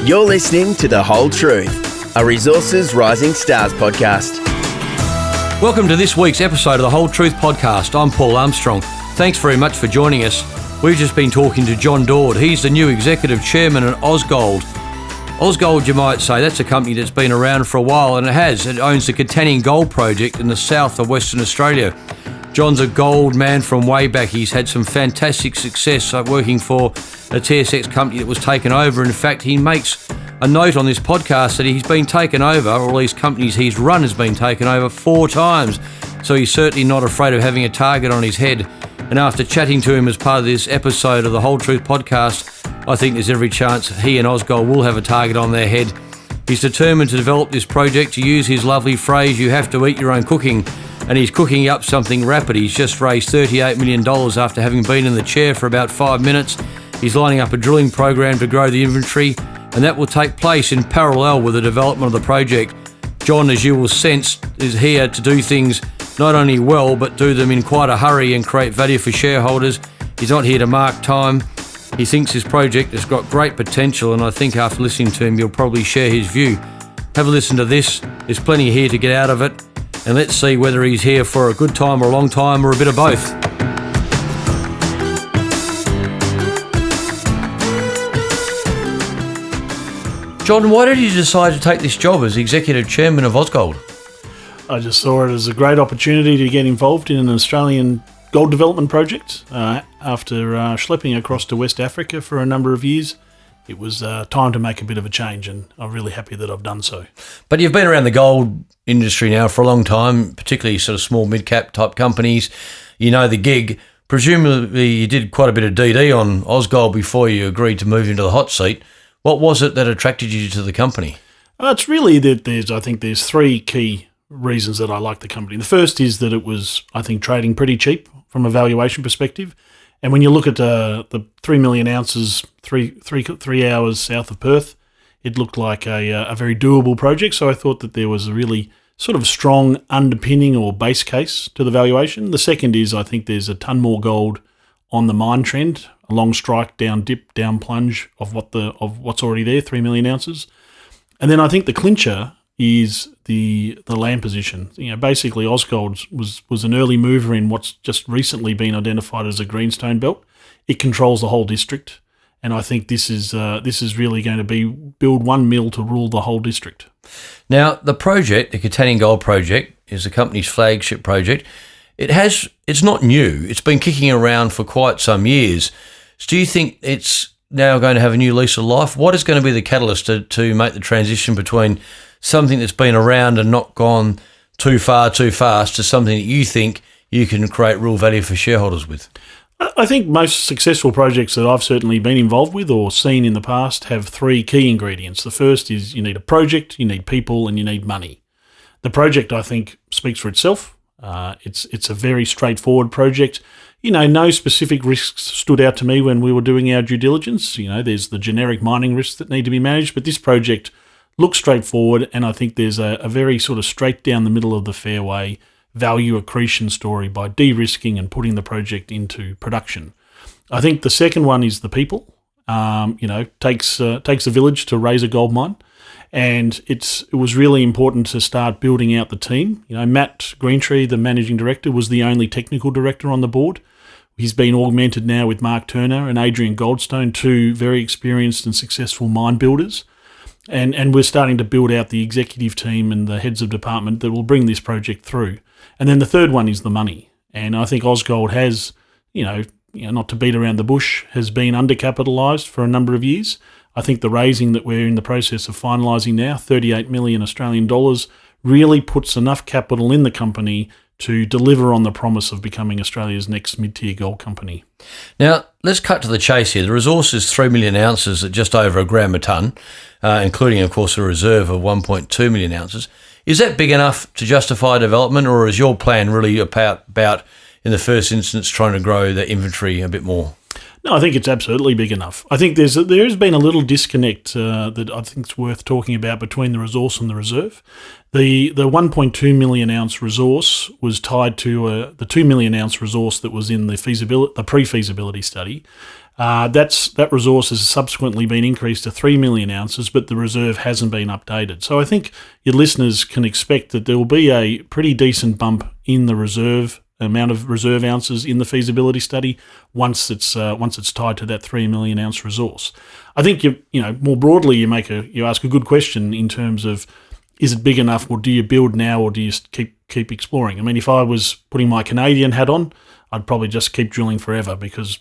You're listening to The Whole Truth, a Resources Rising Stars podcast. Welcome to this week's episode of The Whole Truth podcast. I'm Paul Armstrong. Thanks very much for joining us. We've just been talking to John Dorward. He's the new executive chairman at Ausgold. Ausgold, you might say, that's a company that's been around for a while, and it owns the Katanning Gold Project in the south of Western Australia. John's a gold man from way back. He's had some fantastic success working for a TSX company that was taken over. In fact, he makes a note on this podcast that he's been taken over, or at least companies he's run has been taken over 4 times. So he's certainly not afraid of having a target on his head. And after chatting to him as part of this episode of the Whole Truth podcast, I think there's every chance he and Ausgold will have a target on their head. He's determined to develop this project. To use his lovely phrase, you have to eat your own cooking. And he's cooking up something rapid. He's just raised $38 million after having been in the chair for about 5 minutes. He's lining up a drilling program to grow the inventory, and that will take place in parallel with the development of the project. John, as you will sense, is here to do things not only well, but do them in quite a hurry and create value for shareholders. He's not here to mark time. He thinks his project has got great potential, and I think after listening to him, you'll probably share his view. Have a listen to this. There's plenty here to get out of it. And let's see whether he's here for a good time or a long time or a bit of both. John, why did you decide to take this job as executive chairman of Ausgold? I just saw it as a great opportunity to get involved in an Australian gold development project. After schlepping across to West Africa for a number of years, it was time to make a bit of a change, and I'm really happy that I've done so. But you've been around the gold industry now for a long time, particularly sort of small mid-cap type companies. You know the gig. Presumably you did quite a bit of DD on Ausgold before you agreed to move into the hot seat. What was it that attracted you to the company? It's really that there's 3 key reasons that I like the company. The first is that it was, I think, trading pretty cheap from a valuation perspective. And when you look at the 3 million ounces, three hours south of Perth, it looked like a very doable project. So I thought that there was a really sort of strong underpinning or base case to the valuation. The second is I think there's a ton more gold on the mine trend, a long strike, down dip, down plunge of what's already there, 3 million ounces. And then I think the clincher is the land position. You know, basically Ausgold was an early mover in what's just recently been identified as a greenstone belt. It controls the whole district, and I think this is really going to build one mill to rule the whole district. Now, the project, the Katanning Gold Project, is the company's flagship project. It's not new. It's been kicking around for quite some years. So do you think it's now going to have a new lease of life? What is going to be the catalyst to make the transition between something that's been around and not gone too far, too fast, to something that you think you can create real value for shareholders with? I think most successful projects that I've certainly been involved with or seen in the past have 3 key ingredients. The first is you need a project, you need people, and you need money. The project, I think, speaks for itself. It's a very straightforward project. You know, no specific risks stood out to me when we were doing our due diligence. You know, there's the generic mining risks that need to be managed, but this project looks straightforward, and I think there's a very sort of straight down the middle of the fairway value accretion story by de-risking and putting the project into production. I think the second one is the people. Takes a village to raise a gold mine, and it was really important to start building out the team. You know, Matt Greentree, the managing director, was the only technical director on the board. He's been augmented now with Mark Turner and Adrian Goldstone, 2 very experienced and successful mine builders. And we're starting to build out the executive team and the heads of department that will bring this project through. And then the third one is the money. And I think Ausgold has, not to beat around the bush, has been undercapitalised for a number of years. I think the raising that we're in the process of finalising now, 38 million Australian dollars, really puts enough capital in the company to deliver on the promise of becoming Australia's next mid-tier gold company. Now, let's cut to the chase here. The resource is 3 million ounces at just over a gram a tonne, including, of course, a reserve of 1.2 million ounces. Is that big enough to justify development, or is your plan really about in the first instance, trying to grow the inventory a bit more? No, I think it's absolutely big enough. I think there has been a little disconnect that I think is worth talking about between the resource and the reserve. The 1.2 million ounce resource was tied to the 2 million ounce resource that was in the pre-feasibility study. That resource has subsequently been increased to 3 million ounces, but the reserve hasn't been updated. So I think your listeners can expect that there will be a pretty decent bump in the amount of reserve ounces in the feasibility study once it's tied to that 3 million ounce resource. I think more broadly you ask a good question in terms of, is it big enough, or do you build now, or do you keep exploring? I mean, if I was putting my Canadian hat on, I'd probably just keep drilling forever because,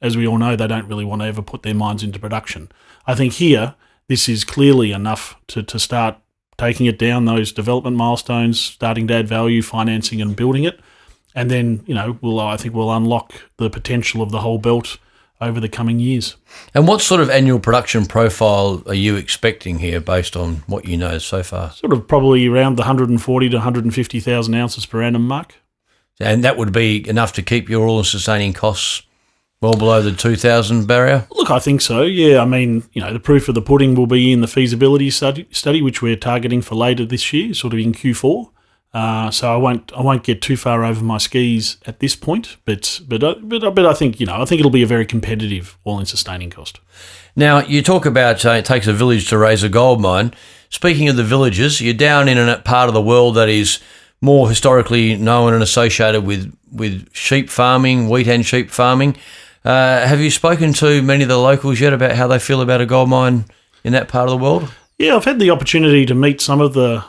as we all know, they don't really want to ever put their mines into production. I think here, this is clearly enough to start taking it down those development milestones, starting to add value, financing and building it. And then, I think we'll unlock the potential of the whole belt over the coming years. And what sort of annual production profile are you expecting here based on what you know so far? Sort of probably around the 140 to 150,000 ounces per annum mark. And that would be enough to keep your all-in sustaining costs well below the 2,000 barrier? Look, I think so, yeah. I mean, the proof of the pudding will be in the feasibility study, which we're targeting for later this year, sort of in Q4. So I won't get too far over my skis at this point, but I think it'll be a very competitive all-in sustaining cost. Now you talk about it takes a village to raise a gold mine. Speaking of the villages, you're down in a part of the world that is more historically known and associated with sheep farming, wheat and sheep farming. Have you spoken to many of the locals yet about how they feel about a gold mine in that part of the world? Yeah, I've had the opportunity to meet some of the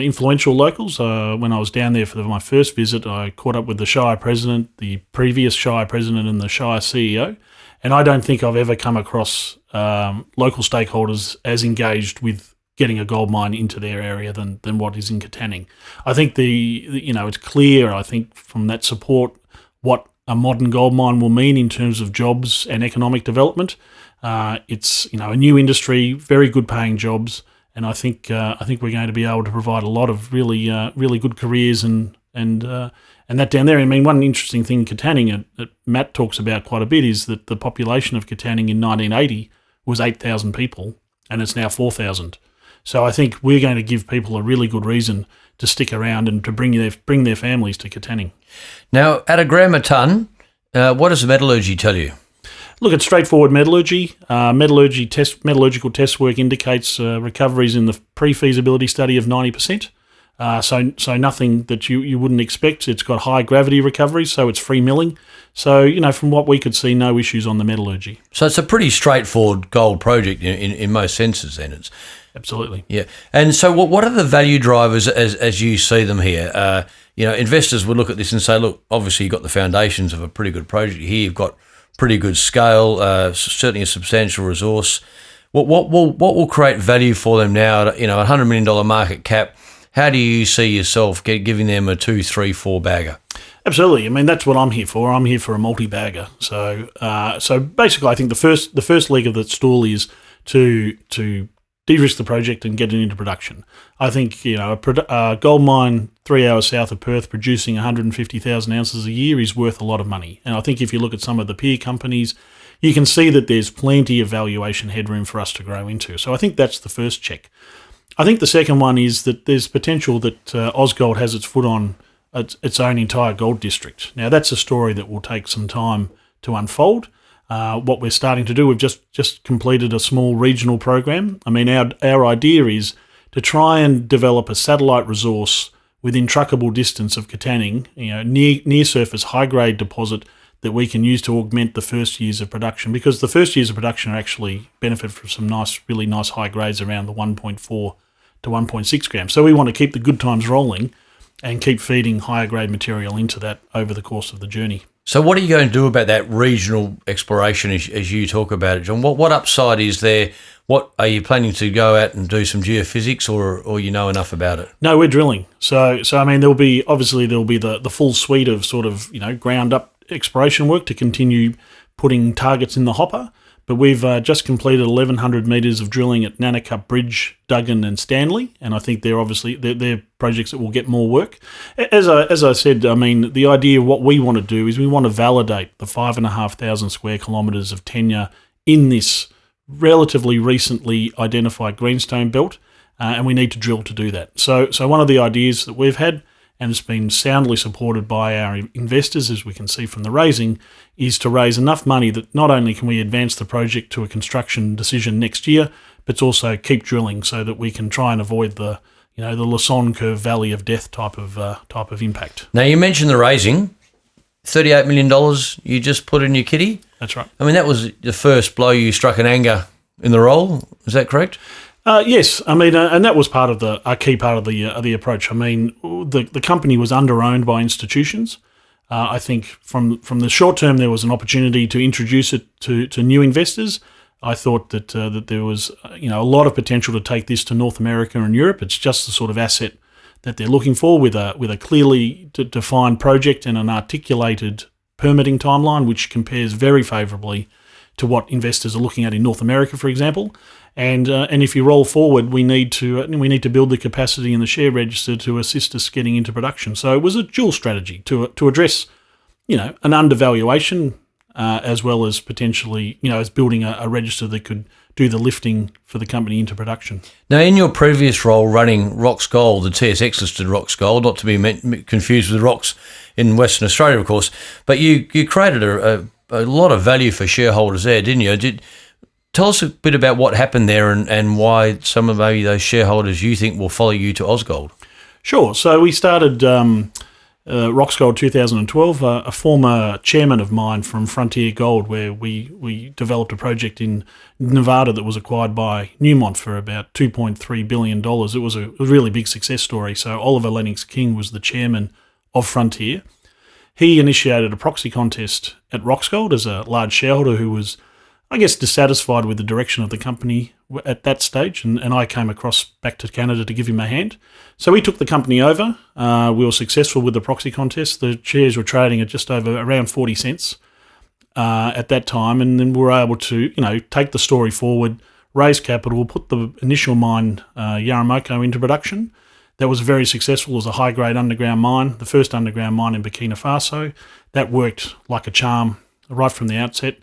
influential locals. When I was down there for my first visit, I caught up with the Shire President, the previous Shire President and the Shire CEO, and I don't think I've ever come across local stakeholders as engaged with getting a gold mine into their area than what is in Katanning. I think it's clear, I think, from that support what a modern gold mine will mean in terms of jobs and economic development. It's a new industry, very good paying jobs, and I think we're going to be able to provide a lot of really good careers and that down there. I mean, one interesting thing in Katanning that Matt talks about quite a bit is that the population of Katanning in 1980 was 8,000 people, and it's now 4,000. So I think we're going to give people a really good reason to stick around and to bring their families to Katanning. Now, at a gram a tonne, what does the metallurgy tell you? Look, it's straightforward metallurgy. Metallurgical test work indicates recoveries in the pre-feasibility study of 90%. So nothing that you wouldn't expect. It's got high gravity recovery, so it's free milling. So, from what we could see, no issues on the metallurgy. So it's a pretty straightforward gold project in most senses then. Absolutely. Yeah. And so what are the value drivers as you see them here? Investors would look at this and say, look, obviously you've got the foundations of a pretty good project here. You've got pretty good scale, certainly a substantial resource. What will create value for them now? At $100 million market cap, how do you see yourself giving them a 2, 3, 4 bagger? Absolutely. I mean, that's what I'm here for. I'm here for a multi-bagger. So basically, I think the first leg of the stool is to de-risk the project and get it into production. I think a gold mine 3 hours south of Perth producing 150,000 ounces a year is worth a lot of money. And I think if you look at some of the peer companies, you can see that there's plenty of valuation headroom for us to grow into. So I think that's the first check. I think the second one is that there's potential that Ausgold has its foot on its own entire gold district. Now, that's a story that will take some time to unfold. What we're starting to do, we've just completed a small regional program. I mean, our idea is to try and develop a satellite resource within truckable distance of Katanning, near surface high grade deposit that we can use to augment the first years of production, because the first years of production are actually benefit from some really nice high grades around the 1.4 to 1.6 grams. So we want to keep the good times rolling and keep feeding higher grade material into that over the course of the journey. So what are you going to do about that regional exploration as you talk about it, John? What upside is there? What are you planning to go out and do some geophysics, or you know enough about it? No, we're drilling. So I mean, there'll be the full suite of sort of ground up exploration work to continue putting targets in the hopper. But we've just completed 1,100 metres of drilling at Nanakup Bridge, Duggan and Stanley, and I think they're projects that will get more work. As I said, I mean, the idea of what we want to do is we want to validate the 5,500 square kilometres of tenure in this relatively recently identified greenstone belt, and we need to drill to do that. So one of the ideas that we've had, and it's been soundly supported by our investors, as we can see from the raising, is to raise enough money that not only can we advance the project to a construction decision next year, but also keep drilling so that we can try and avoid the Lassonde Curve Valley of Death type of impact. Now, you mentioned the raising, $38 million you just put in your kitty. That's right. I mean, that was the first blow you struck in anger in the role. Is that correct? Yes, I mean, and that was part of a key part of the approach. I mean, the company was under-owned by institutions. I think from the short term there was an opportunity to introduce it to new investors. I thought that there was a lot of potential to take this to North America and Europe. It's just the sort of asset that they're looking for, with a clearly defined project and an articulated permitting timeline, which compares very favourably to what investors are looking at in North America, for example. And if you roll forward, we need to build the capacity in the share register to assist us getting into production. So it was a dual strategy to address, an undervaluation as well as potentially, as building a register that could do the lifting for the company into production. Now, in your previous role running Ausgold, the TSX listed Ausgold, not to be confused with Rox in Western Australia, of course, but you created a lot of value for shareholders there, didn't you? Tell us a bit about what happened there and why some of maybe those shareholders you think will follow you to Ausgold. Sure. So we started Ausgold 2012. A former chairman of mine from Frontier Gold, where we developed a project in Nevada that was acquired by Newmont for about $2.3 billion. It was a really big success story. So Oliver Lennox King was the chairman of Frontier. He initiated a proxy contest at Ausgold as a large shareholder who was, I guess, dissatisfied with the direction of the company at that stage, and I came across back to Canada to give him a hand. So we took the company over. We were successful with the proxy contest. The shares were trading at just over around 40 cents at that time, and then we were able to, take the story forward, raise capital, put the initial mine, Yaramoko, into production. That was very successful. It was a high-grade underground mine, the first underground mine in Burkina Faso. That worked like a charm right from the outset.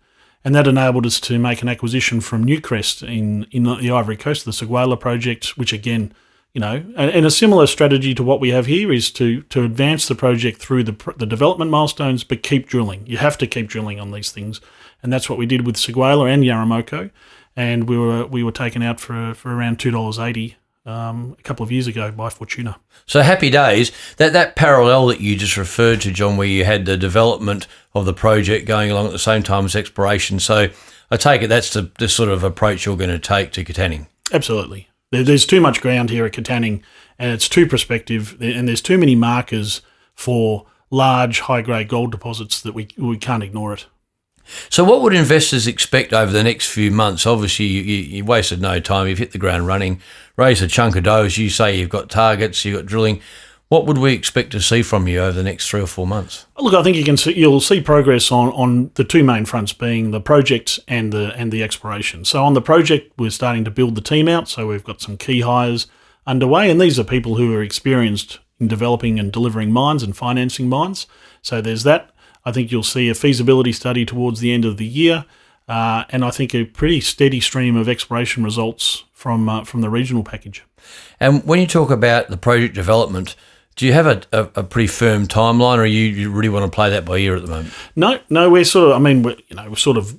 And that enabled us to make an acquisition from Newcrest in the Ivory Coast, the Séguéla project, which again, and a similar strategy to what we have here is to advance the project through the development milestones, but keep drilling. You have to keep drilling on these things. And that's what we did with Séguéla and Yaramoko. And we were taken out for around $2.80 a couple of years ago by Fortuna. So happy days. That parallel that you just referred to, John, where you had the development of the project going along at the same time as exploration. So I take it that's the sort of approach you're going to take to Katanning. Absolutely. There's too much ground here at Katanning, and it's too prospective, and there's too many markers for large, high-grade gold deposits that we can't ignore it. So what would investors expect over the next few months? Obviously, you wasted no time. You've hit the ground running, raised a chunk of dough. As you say, you've got targets, you've got drilling. What would we expect to see from you over the next 3 or 4 months? Look, I think you'll see progress on the two main fronts, being the project and the exploration. So on the project, we're starting to build the team out. So we've got some key hires underway, and these are people who are experienced in developing and delivering mines and financing mines. So there's that. I think you'll see a feasibility study towards the end of the year, and I think a pretty steady stream of exploration results from the regional package. And when you talk about the project development, do you have a pretty firm timeline, or you really want to play that by ear at the moment? No, we're sort of. We're sort of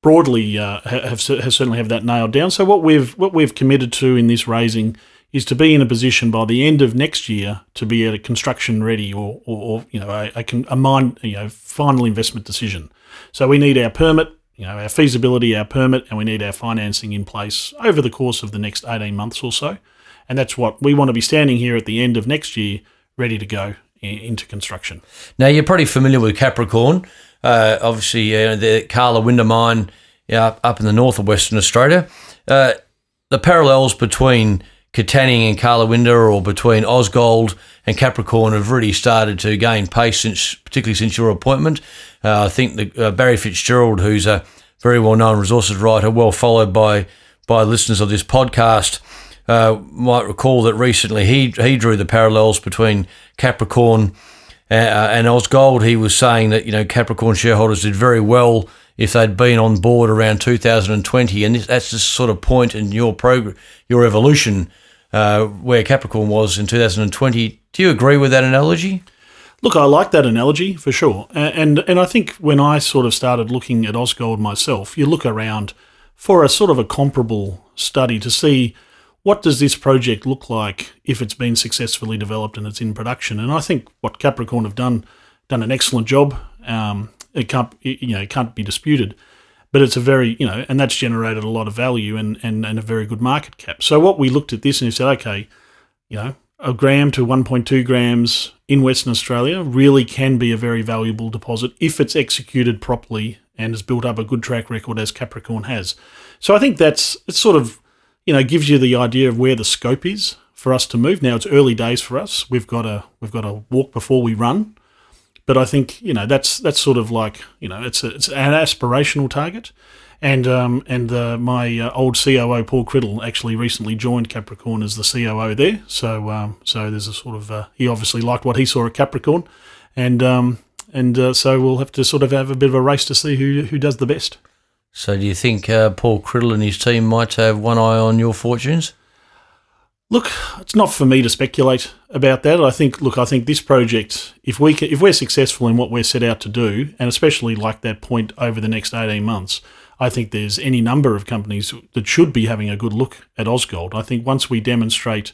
broadly have certainly have that nailed down. So what we've committed to in this raising is to be in a position by the end of next year to be at a construction ready or a mine, final investment decision. So we need our permit, our feasibility, our permit, and we need our financing in place over the course of the next 18 months or so. And that's what we want to be standing here at the end of next year, ready to go into construction. Now, you're pretty familiar with Capricorn. Obviously, the Karlawinda mine up in the north of Western Australia. The parallels between Katanning and Karlawinda, or between Ausgold and Capricorn, have really started to gain pace particularly since your appointment. I think Barry Fitzgerald, who's a very well-known resources writer, well followed by listeners of this podcast, might recall that recently he drew the parallels between Capricorn and Ausgold. He was saying that, Capricorn shareholders did very well if they'd been on board around 2020, and that's the sort of point in your evolution where Capricorn was in 2020. Do you agree with that analogy? Look, I like that analogy for sure. And I think when I sort of started looking at Ausgold myself, you look around for a sort of a comparable study to see what does this project look like if it's been successfully developed and it's in production. And I think what Capricorn have done an excellent job. It can't be disputed. But it's a very, and that's generated a lot of value and a very good market cap. So what we looked at this and we said, okay, a gram to 1.2 grams in Western Australia really can be a very valuable deposit if it's executed properly and has built up a good track record as Capricorn has. So I think it's sort of, gives you the idea of where the scope is for us to move. Now it's early days for us. We've got to walk before we run. But I think that's sort of like it's an aspirational target, and my old COO Paul Criddle actually recently joined Capricorn as the COO there. So there's a sort of he obviously liked what he saw at Capricorn, and so we'll have to sort of have a bit of a race to see who does the best. So do you think Paul Criddle and his team might have one eye on your fortunes? Look, it's not for me to speculate about that. I think this project, if we're successful in what we're set out to do, and especially like that point over the next 18 months, I think there's any number of companies that should be having a good look at Ausgold. I think once we demonstrate,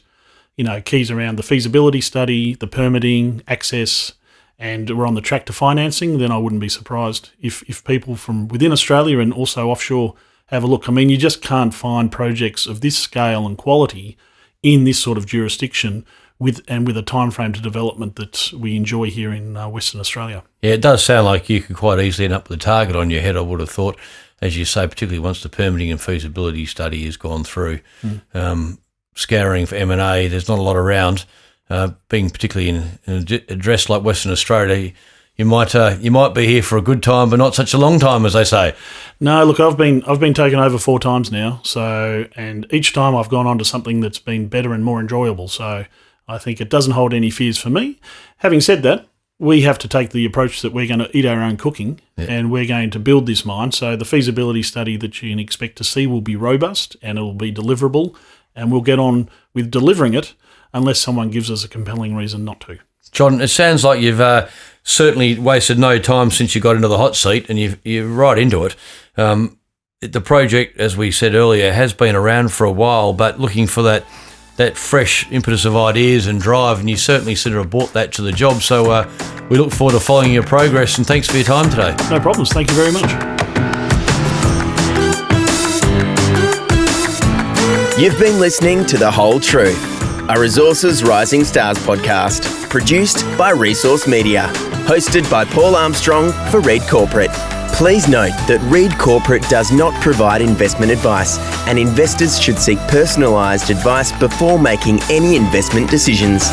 keys around the feasibility study, the permitting, access, and we're on the track to financing, then I wouldn't be surprised if people from within Australia and also offshore have a look. I mean, you just can't find projects of this scale and quality in this sort of jurisdiction with a time frame to development that we enjoy here in Western Australia. Yeah, it does sound like you could quite easily end up with a target on your head, I would have thought, as you say, particularly once the permitting and feasibility study has gone through. Scouring for M&A, there's not a lot around. Being particularly in an address like Western Australia, you might be here for a good time, but not such a long time, as they say. No, look, I've been taken over 4 times now, and each time I've gone on to something that's been better and more enjoyable. So I think it doesn't hold any fears for me. Having said that, we have to take the approach that we're going to eat our own cooking, and we're going to build this mine. So the feasibility study that you can expect to see will be robust and it will be deliverable, and we'll get on with delivering it unless someone gives us a compelling reason not to. John, it sounds like you've certainly wasted no time since you got into the hot seat, and you're right into it. The project, as we said earlier, has been around for a while, but looking for that fresh impetus of ideas and drive, and you certainly seem to have brought that to the job. So we look forward to following your progress, and thanks for your time today. No problems. Thank you very much. You've been listening to The Whole Truth, a Resources Rising Stars podcast, produced by Resource Media, hosted by Paul Armstrong for Reed Corporate. Please note that Reed Corporate does not provide investment advice, and investors should seek personalised advice before making any investment decisions.